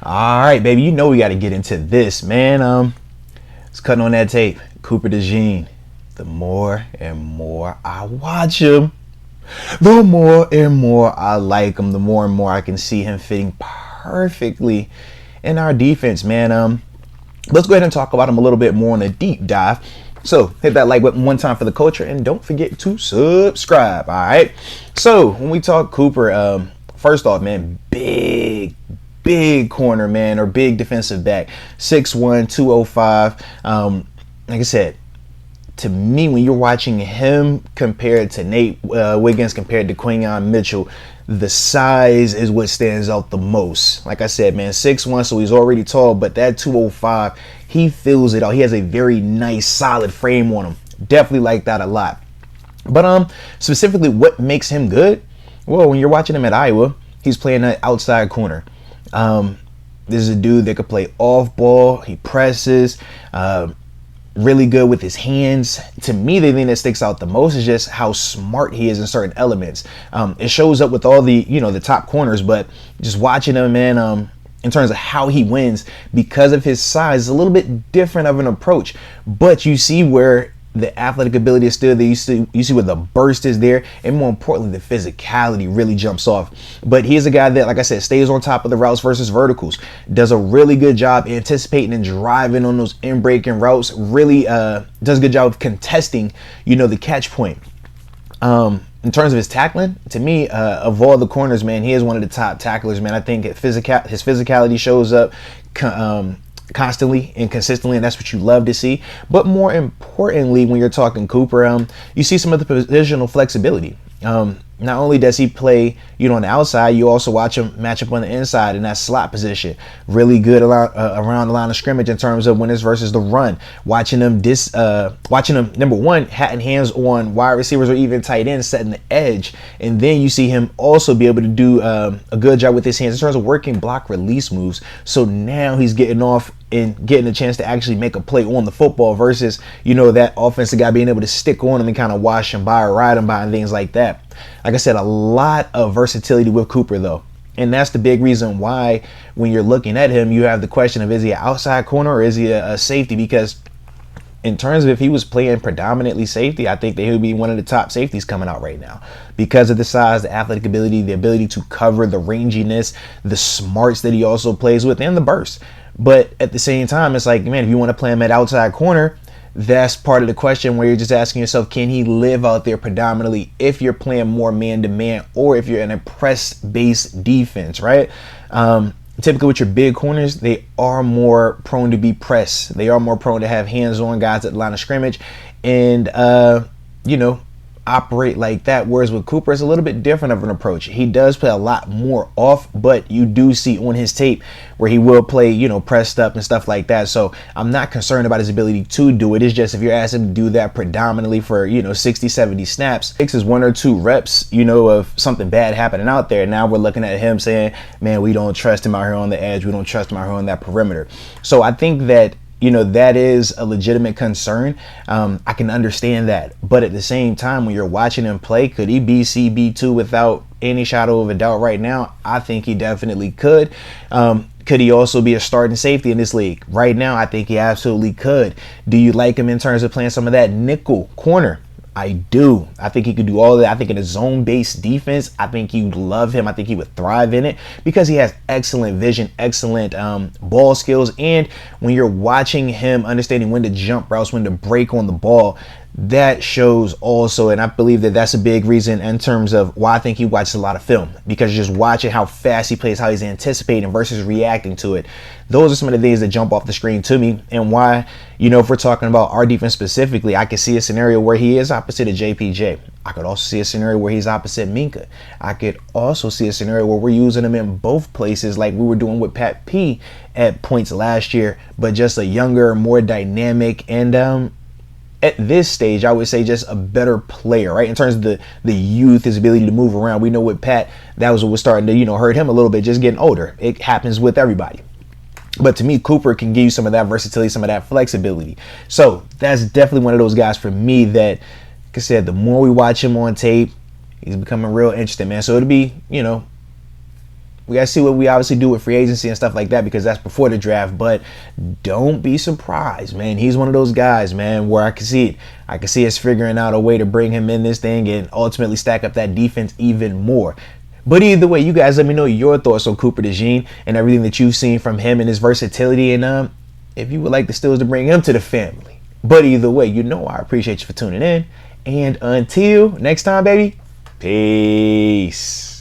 All right, baby, you know we got to get into this, man. It's cutting on that tape. Cooper DeJean. The more and more I watch him, the more and more I like him. The more and more I can see him fitting perfectly in our defense, man. Let's go ahead and talk about him a little bit more on a deep dive. So hit that like button one time for the culture, and don't forget to subscribe. All right. So when we talk Cooper, first off, man, big corner, man, or big defensive back, 6'1", 205. Like I said, to me, when you're watching him compared to Nate Wiggins, compared to Quinyon Mitchell, the size is what stands out the most. Like I said, man, 6'1", so he's already tall, but that 205, he fills it out. He has a very nice, solid frame on him. Definitely like that a lot. But specifically, what makes him good? Well, when you're watching him at Iowa, he's playing that outside corner. This is a dude that could play off ball. He presses. Really good with his hands. To me, the thing that sticks out the most is just how smart he is in certain elements. It shows up with all the, the top corners, but just watching him, man, in terms of how he wins, because of his size, is a little bit different of an approach. But you see where the athletic ability is still there. You see where the burst is there, and more importantly, the physicality really jumps off. But he's a guy that, like I said, stays on top of the routes versus verticals. Does a really good job anticipating and driving on those in-breaking routes. Really does a good job of contesting, the catch point. In terms of his tackling, to me, of all the corners, man, he is one of the top tacklers, man. I think his physicality shows up constantly and consistently, and that's what you love to see. But more importantly, when you're talking Cooper, you see some of the positional flexibility. Not only does he play, on the outside, you also watch him match up on the inside in that slot position. Really good around the line of scrimmage in terms of when it's versus the run. Watching him, number one, having hands on wide receivers or even tight ends, setting the edge. And then you see him also be able to do a good job with his hands in terms of working block release moves. So now he's getting off and getting a chance to actually make a play on the football versus, that offensive guy being able to stick on him and kind of wash him by or ride him by and things like that. Like I said, a lot of versatility with Cooper, though. And that's the big reason why when you're looking at him, you have the question of, is he an outside corner or is he a safety? Because in terms of if he was playing predominantly safety, I think that he would be one of the top safeties coming out right now because of the size, the athletic ability, the ability to cover, the ranginess, the smarts that he also plays with, and the burst. But at the same time, it's like, man, if you want to play him at outside corner, that's part of the question where you're just asking yourself, can he live out there predominantly if you're playing more man-to-man or if you're in a press-based defense, right? Typically with your big corners, they are more prone to be pressed. They are more prone to have hands-on guys at the line of scrimmage and, operate like that. Whereas with Cooper, it's a little bit different of an approach. He does play a lot more off, but you do see on his tape where he will play, pressed up and stuff like that. So I'm not concerned about his ability to do it. It's just if you're asking him to do that predominantly for, 60, 70 snaps, takes his 1 or 2 reps, of something bad happening out there. Now we're looking at him saying, man, we don't trust him out here on the edge. We don't trust him out here on that perimeter. So I think that that is a legitimate concern. I can understand that. But at the same time, when you're watching him play, could he be CB2 without any shadow of a doubt right now? I think he definitely could. Could he also be a starting safety in this league? Right now, I think he absolutely could. Do you like him in terms of playing some of that nickel corner? I do. I think he could do all of that. I think in a zone-based defense, I think you'd love him. I think he would thrive in it because he has excellent vision, excellent ball skills. And when you're watching him, understanding when to jump routes, when to break on the ball, that shows also. And I believe that that's a big reason in terms of why I think he watches a lot of film, because you're just watching how fast he plays, how he's anticipating versus reacting to it. Those are some of the things that jump off the screen to me, and why, if we're talking about our defense specifically, I could see a scenario where he is opposite of JPJ. I could also see a scenario where he's opposite Minka. I could also see a scenario where we're using him in both places like we were doing with Pat P at points last year, but just a younger, more dynamic, and at this stage, I would say just a better player, right? In terms of the youth, his ability to move around. We know with Pat, that was what was starting to, hurt him a little bit, just getting older. It happens with everybody. But to me, Cooper can give you some of that versatility, some of that flexibility. So that's definitely one of those guys for me that, like I said, the more we watch him on tape, he's becoming real interesting, man. So it'll be, We got to see what we obviously do with free agency and stuff like that, because that's before the draft. But don't be surprised, man. He's one of those guys, man, where I can see it. I can see us figuring out a way to bring him in this thing and ultimately stack up that defense even more. But either way, you guys let me know your thoughts on Cooper DeJean and everything that you've seen from him and his versatility, and if you would like the Steelers to bring him to the family. But either way, you know I appreciate you for tuning in. And until next time, baby, peace.